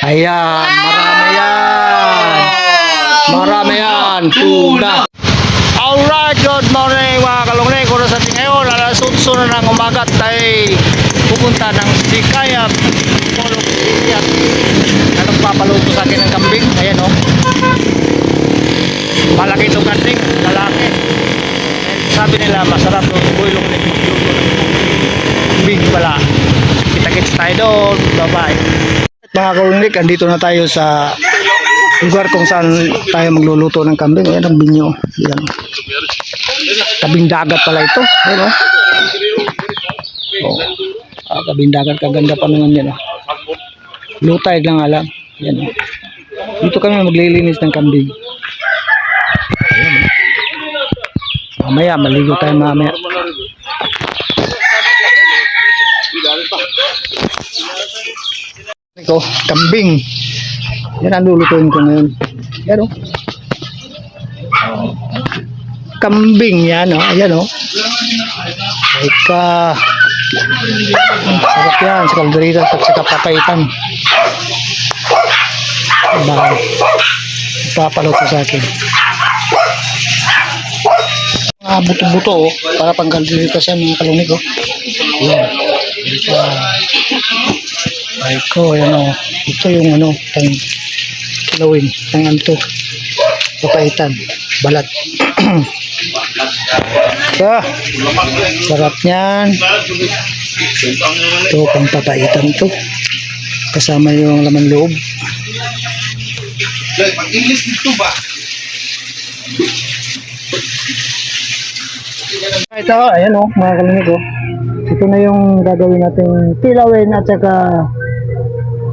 Ayan, marami yan. Marami yan. Tuna. Alright, good morning mga kalungling. Kung sa ating ngayon, alas 8 na ng umaga tayo pupunta ng Sikayab. Polong Sikayab. Anong papaluto sa akin ng kambing? Ayan o. Malaki itong kambing, lalaki. Sabi nila masarap yung bulong ng kambing pala. Kita-kits tayo doon. Bye-bye. Mga kalungling, andito na tayo sa lugar kung saan tayo magluluto ng kambing. Ayan ang binyo. Ayan. Tabing dagat pala ito. Ayan o. Tabing dagat, kaganda pa naman yan. Lutay lang alam. Ayan. Dito kami maglilinis ng kambing. Ayan. Mamaya, maligo tayo mamaya. Ito, kambing. Yan ang lulutuin ko ngayon. Yan o. Kambing yan o. Ayan o. Ika. Sarap yan. Sa kalderita at sa kapapaitan. Diba? Ipapaluto sa akin. Mga buto-buto o. Para pang kalderita siya mga kalungig o. Yan. Ay ko, yan o. Ito yung ano, tang kilawin, tang anto, papaitan, balat. Sarap niyan. Ito, pang papaitan to. Kasama yung laman loob. Pag-English dito ba? Ito, ayan o, mga kalungig o. Ito na yung gagawin natin kilawin at saka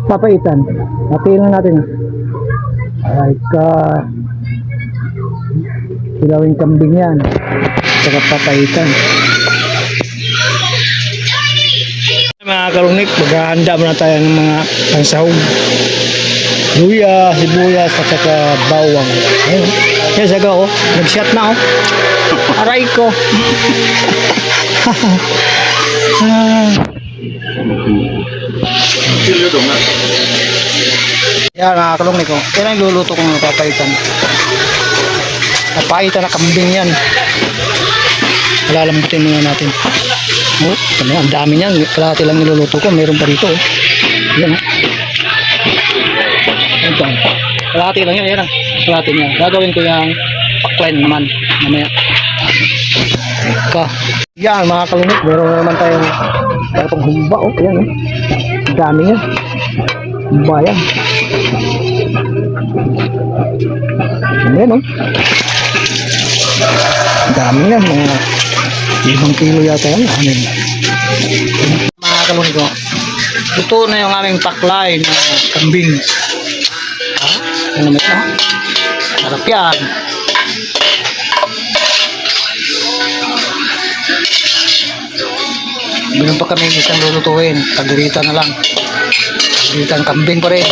papaitan. Hatiin natin. Aray ka. Kilawin kambing yan. At saka papaitan. Mga kalungik, maghahanda muna tayo ng mga pansahog. Luya, sibuyas at saka bawang. Ayun. Yan saga ko. Nag-shot na ako. Aray ko. Yan mga kalungik ko. Yan ang luluto kong papaitan. Papaitan na kambing yan. Lalambutin muna natin. Oh, ang dami niyan. Kalahati lang niluluto ko. Meron pa rito. Yan. Ito. Kalahati lang yan. Yan. Kalahati niya. Gagawin ko yung paklain naman. Mamaya. Yan mga kalungik. Meron naman tayong pang humba. Oh, yan. Oh. Ang dami niya. Humba yan. Ayan o. Ang dami yan. Mga 5 kilo yata yan. Mga kalungig ko. Ito na yung aming paklay na kambing. Ano naman yan? Sarap yan. Ganun pa kami isang lulutuin. Kalderita na lang. Kalderita ang kambing pa rin.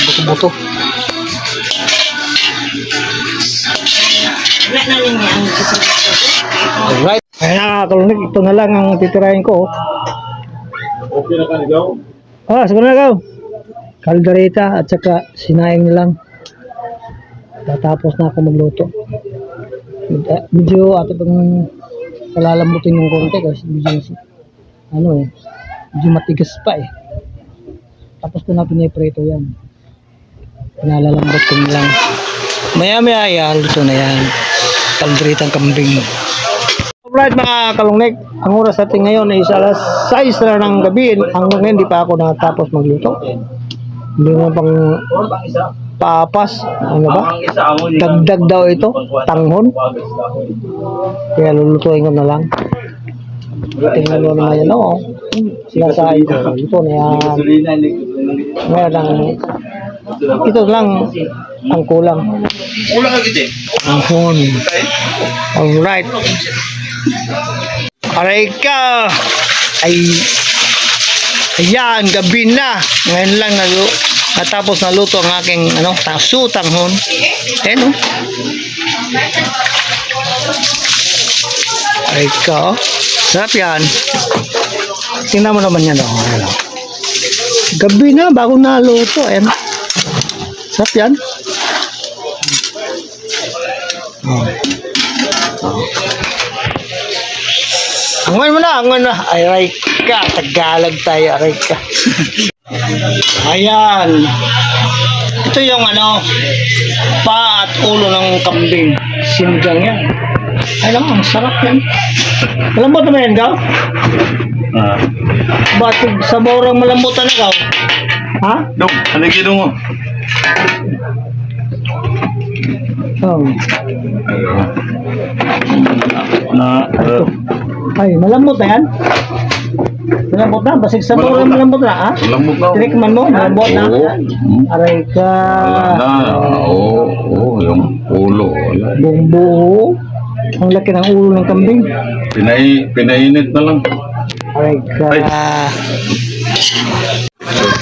Buto-buto. Alright. Kaya kalungig, ito na lang ang titirahin ko. Okay na ka nigaw? Siguro na gaw. Kalderita at saka sinaing na lang. Tatapos na ako magluto. Medyo ato pang palalambutin ng konti kasi medyo medyo matigas pa eh. Tapos ko na piniprito yan. Pinalalambot ko lang. Maya-maya yan, luto na yan. Kalderitang kambing. Alright mga kalungnig, ang oras natin ngayon ay alas 6 na ng gabi. Hanggang ngayon di pa ako natapos magluto. Hindi mo pang papas. Ano ba? Dagdag daw ito, tanghon. Kaya lulutuin ko na lang. Tingnan mo naman yan o. Sinasahin ko. Ito na yan. Ngayon ito lang ang kulang. Kulang ka giti. Tanghon. Alright. Aray ka. Ayan, gabi na. Ngayon lang natapos na luto ang aking tanghon. Ayan o. Aray ka. Sarap yan. Tingnan mo naman yan o. Gabi na, bago naluto. Ayan. Sarap yan. Oh. Angon mo na, angon na. Aray ka, Tagalog tayo, aray ka. Ayan. Ito yung pa at ulo ng kambing. Sinigang yan. Ay naman, ang sarap yan. Malambot naman yan, Gaw? Ba't sa borang malambutan na, Gaw? Ha? Dong, haligi dong mo. Oh. Na, Ay, malambot na yan? Malambot na? Basig sa borang malambot na, ha? Malambot na. Tinikman mo, malambot na. Oo. Aray ka. Oo, yung ulo. Wala. Bumbu. Ang laki ng ulo ng kambing. Pinainit na lang. Aray ka.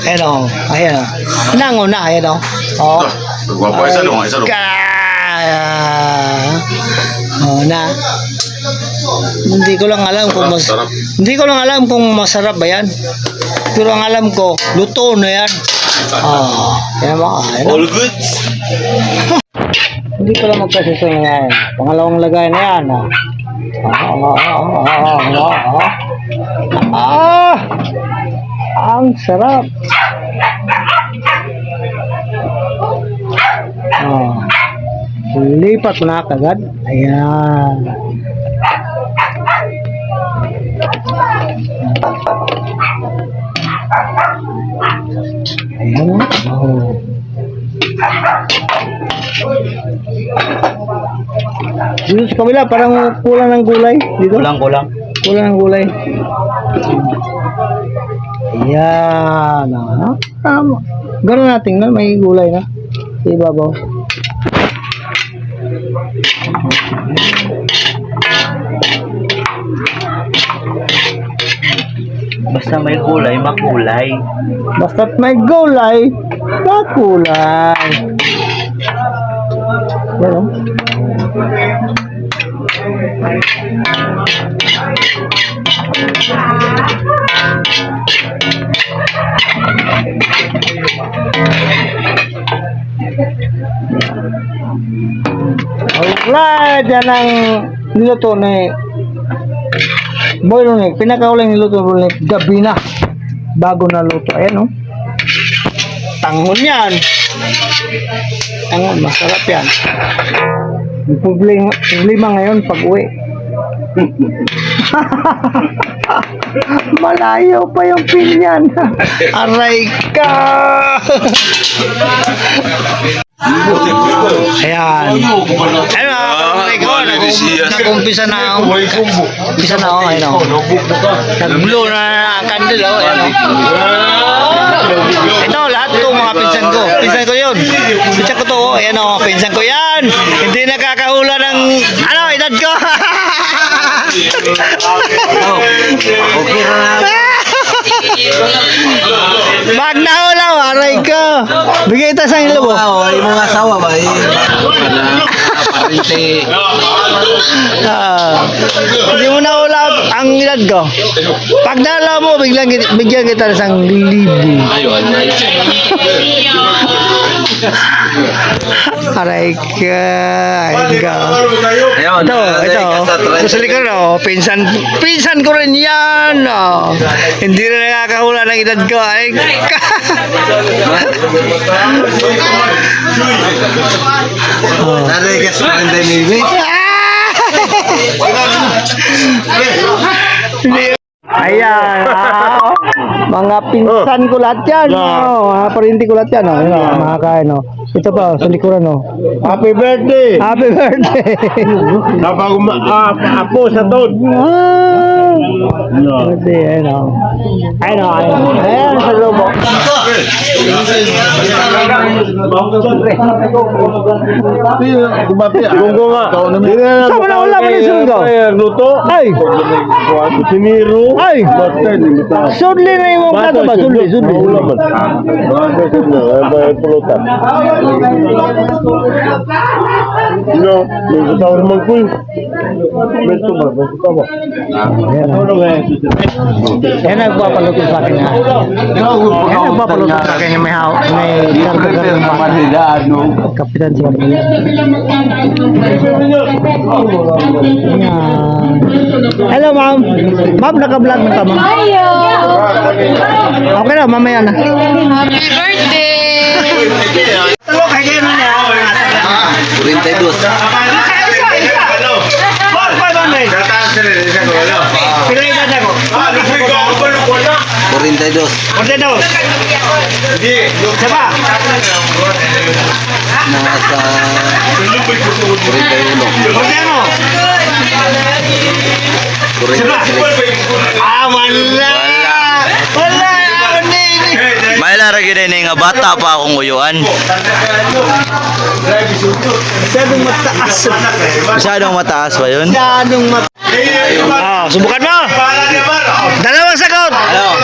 Ayan o. Ayan o. Nango na. Ayan o. O. Guwapo, isa dong, isa dong. O na. Hindi ko lang alam kung Sarap. hindi ko lang alam kung masarap ba yan. Pero ang alam ko, luto na yan. Kaya mo. All good. Hindi ko lang magkasisong yan. Pangalawang lagay na yan. Ang sarap. Lipat mo na kagad. Ayan. Ayan. Dito sa kabila, parang kulang ng gulay. Dito? Kulang ng gulay. Ayan. Tama. Gano'n natin na, may gulay na. Sa ibabaw. Basta may kulay, makulay. Basta't may gulay, makulay. Yan o. Alright, yan ang niluto ni Boy Lunik. Pinakauling niluto ni gabi na. Bago na luto. Ayan o. Tangon yan. Tangon, masarap yan. Yung problema ngayon pag uwi. Malayo pa yung pinyan. Aray ka. Ayan. Ano, nag-umpisa na ako. Umpisa na ako, ayun ako. Nag-blow na ang candle, oh. Ayan, oh. Ito, lahat ito mga pinsan ko. Pinsan ko yun. Pinsan ko to, oh. Ayan, oh. Pinsan ko yan. Hindi nakakahula ng, edad ko. Okay na. Magnahula, aray ka. Bigay ito sa ilo mo. Wow, yung mga asawa ba? Parente. Hindi mo na ulap ang edad ko. Pag nala mo, bigyan kita ng 1,000. Ayun. Aray ka. Aray ka. Ayun. Ito. Ito sa likod, oh. Pinsan ko rin yan. Oh. Hindi na nakakahula ng edad ko. Aray ka. Narigas mo rin tayo, baby. Ayan. Mga pinsan ko lahat yan. Mga parinti ko lahat yan. Mga kain. Ito pa, sa likuran. Happy birthday! Happy birthday. Napag apo sa taon. Birthday. Ayun. Ayan sa lobo. Tunggu nga. Sama na ulam ni Sungo. Luto. Ay. Siniru. Ay. Sudli na yung mga ba? Sudli. No, may katawa naman ko eh. May katawa, may katawa. Ano nga eh? Yan nagpapaluto sa akin ha. Yan nagpapaluto sa akin yung may karga-karga ng bata. Kapitan siya. Yan. Hello ma'am. Ma'am, naka-vlog na ka ma'am. Ayo! Okay na, mamaya na. Happy birthday! Talo, kaya kayo na niya. 42. Pila yung ganda ko? 42. Orte daw. Saba? Nasa 41. Orte ano? Saba? 43. Ah, wala! Wala! May laragi din nga bata pa akong uyuan. Masyadong mataas. Masyadong mataas ba yun? Masyadong mataas. Ah, subukan mo! Dalawang sagot! Ano?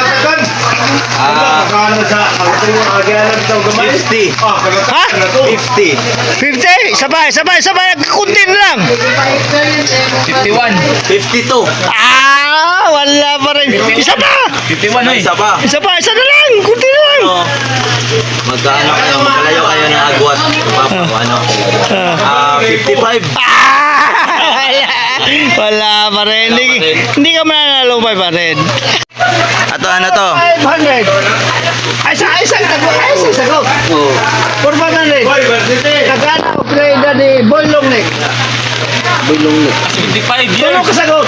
50. Ha? 50. 50? Sabay, sabay, sabay. Kuntin lang. 52. Ah, wala pa rin. Isa pa! 51 Isa pa. Isa pa, isa na lang. Kunti na lang. Ano? Magkano kayo? Magkalayo kayo ng agwat. Ano? 55. Ah! Wala pa rin. Hindi ka mananalupay pa rin. Ato ano to? 500. Ay, isang sagot. Oh. 400. Kagana upgrade na ni Bolong Nek. Bulong na. 75 Tulong ka sagot.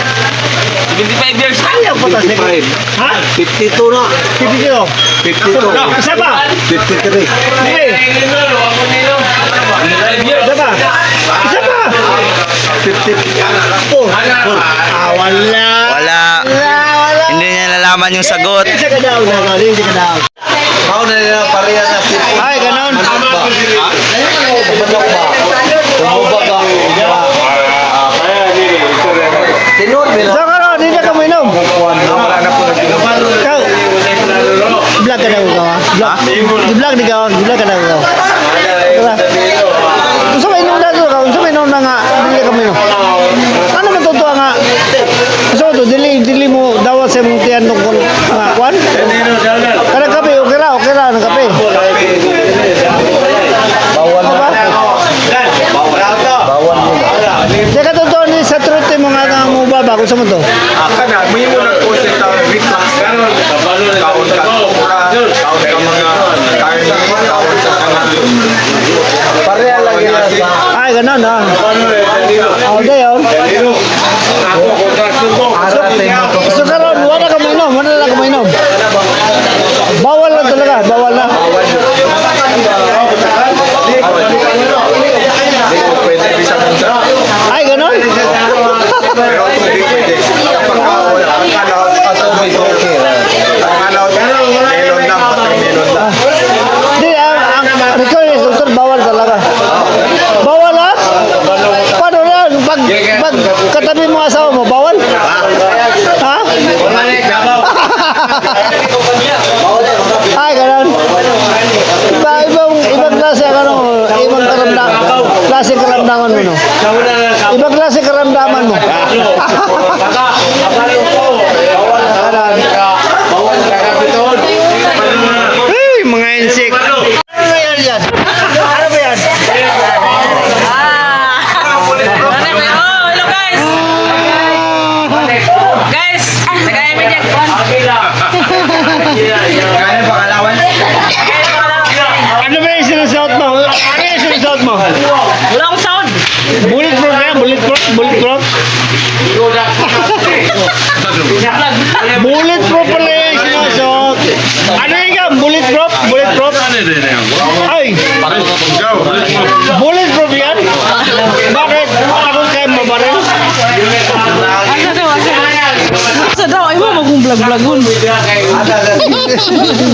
75 years. Ayaw pa ta sagot. 55. Ha? 52 na. 52. 52. Isa pa. 53. Hindi. Isa pa. Isa pa. 54. Ah, wala. Wala. Wala. Hindi niya nalaman yung sagot. Hindi ka daw. Hindi ka daw. Ako na nila pareha na si Ay, ganon. Manok ba? Tumubag ka. Tinod nila. So, karon, hindi ka mo inom. Wala na po nag-inom. Ikaw. Vlog ka daw ikaw, ha? Vlog. Di-vlog di ka, di-vlog ka daw ikaw. Diba? Gusto mo inom na ikaw, gusto mo inom na nga, dili ka mo inom. Ano man totoo nga? Gusto mo to, dili mo dawa sa mong tiyan nung nga, kwan? Kada kape, okay ra, ng kape. Bawal Ano ba? Bawal mo. Di ka totoo ni sa truth mo nga mo baba, gusto mo to? Kana, may mo na po sa reflux. Kaon ka mura, kaon ka mga kain sa kaon sa kanan. Pareha lang nila sa Ay, ganon, ha? All day, oh. So karon, wala ka mainom, wala lang ka mainom. Bawal na talaga, bawal na. Pwede bisa mo sa. Ay, ganon? Pero hindi pwede. Pagkaon, akala ko may okay. Akala ko melon lang, melon lang. Di, ang record ni doktor, bawal talaga. Bawal, ha? Paano na? Pag katabi mo asawa mo, bawal? Ha? Ay, ganon. Ibang klase, ano, ibang klase karamdaman mo, no? Ibang klase karamdaman mo. Hey, mga insect. Ano ba yan yan? Ano ba yan? Hello guys! Guys! Nagaya mo dyan. Kaya pangalawan? Ano ba yung sinashout mo? Ano yung sinashout mo? Wala akong sound. Bulletproof yan? Bulletproof? Bulletproof? Bulletproof pala yung sinashout. Ano yung yan? Bulletproof? Bulletproof? Ay! Bulletproof yan? Bakit? Ako kayo mabaril? Asa daw, asa daw. Asa daw, ay mo mag-vlog-vlogun.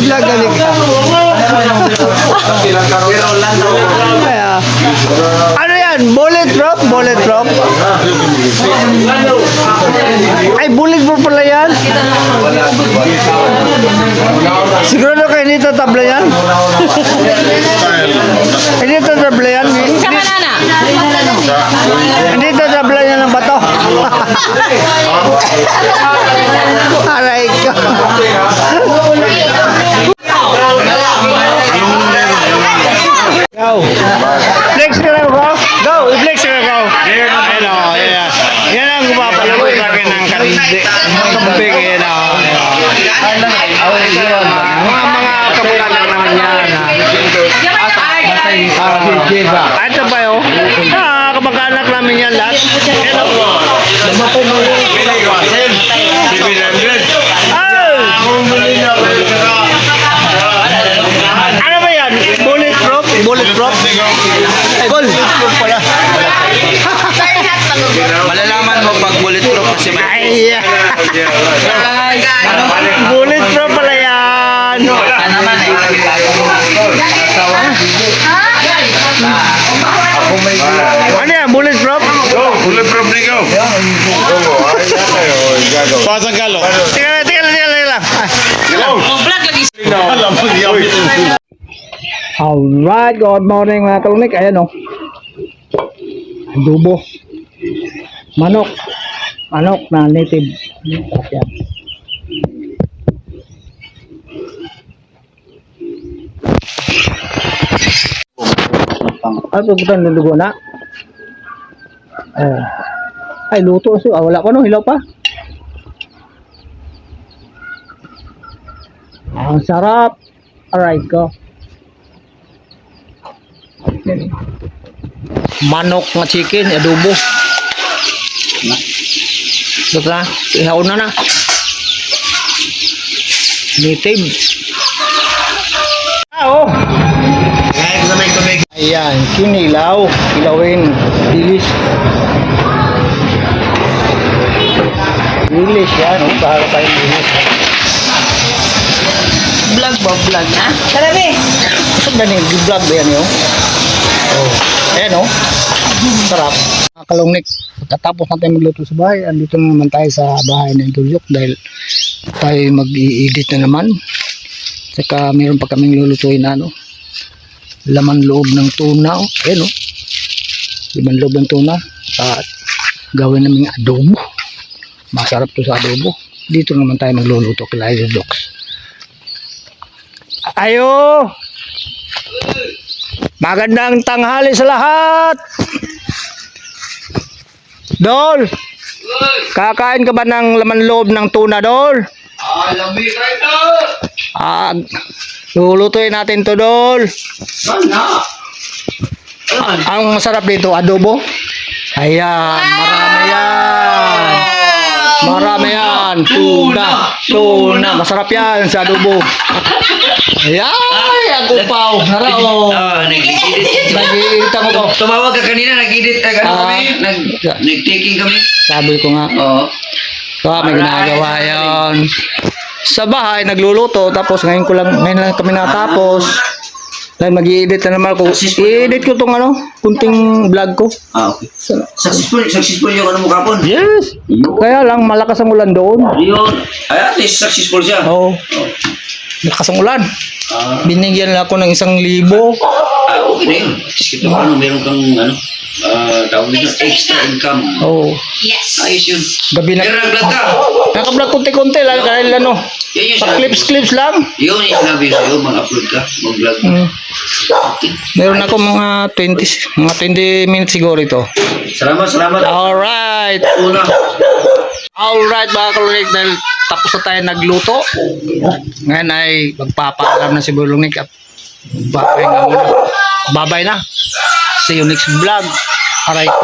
Vlog galing ka. Kaya, ano yan? Bulletproof? Bulletproof? Ay, bulletproof pala yan? Siguro kayo hindi tatabla yan? Hindi tatabla yan? Sa manana. Hindi ito sabla niya ng bato. Aray ko. Go. Flex ka lang, bro. Go. I-flex ka lang, bro. Ayun o. Yan ang gumapalabot sa akin ng kambing. Yan o. Mga kamukha naman yan. Ito ba yun? Kamag-anak namin yan lahat. Yan o. Ano ba yan? Bulletproof? Bulletproof? Gol! Pala. Malalaman mo pag bulletproof kasi may... Ay! Bulletproof pala yan! Ano yan? Bulletproof? Bulletproof na ikaw. Pasang galo. Teka lang. Alright, good morning mga kalunik. Ayan o. Adobo. Manok. Manok na native. Ayan. Ay, pupunta nulugo na. Ay, luto. Wala pa no, hilaw pa. Ang sarap. Alright ko. Manok nga chicken, adobo. Ito na, ihaw na. Native. Oh. Ayan, kinilaw. Kilawin. Dilis. Dilis yan. Para tayong dilis. Vlog na? Sarami! Gusto ba niyo? Vlog ba yan yun? Oh. Ayan o. Sarap. Mga kalungnik, pagkatapos natin magluto sa bahay, andito na naman tayo sa bahay ng Tulyok dahil tayo mag-i-edit na naman. Saka mayroon pa kaming lulutuin na laman loob ng tuna. Ayan o. Laman loob ng tuna. At gawin namin adobo. Masarap to sa adobo. Dito naman tayo magluluto kila Docs. Ayo! Magandang tanghali sa lahat! Dol! Kakain ka ba ng laman loob ng tuna, Dol? Lulutuin natin to, Dol. Ang masarap dito, adobo. Ayan, marami yan. Marami yan. Tuna. Masarap yan sa adobo. Ayan, agupaw. Narao. Nag-edit ako ko. Tumawag ka kanina, nag-edit ka kami, nag-taking kami. Sabi ko nga. Oo. So, may ginagawa yon. Sa bahay, nagluluto. Tapos ngayon lang kami natapos. Dahil mag-i-edit na naman ako. I-edit ko itong kunting vlog ko. Okay. Successful yung mo kapon. Yes. Kaya lang, malakas ang ulan doon. Yun. Ay, at least successful siya. Oo. Malakas ang ulan. Binigyan lang ako ng 1,000. Okay na yun. Ito meron kang tawag dito, extra income. Oo. Ayos yun. Gabi na. Pero nag-vlog ka. Naka-vlog konti-konti lang. Dahil Yan yung pa clips lang. Yun yung sinabi sa'yo, mag-upload ka, mag-vlog. Okay. Meron ako mga 20 minutes siguro ito. Salamat. Alright. Una. Alright mga kalunik, dahil tapos na tayo nagluto. Ngayon ay magpapaalam na si Bulungnik at babay na. See you next vlog. Aray ko.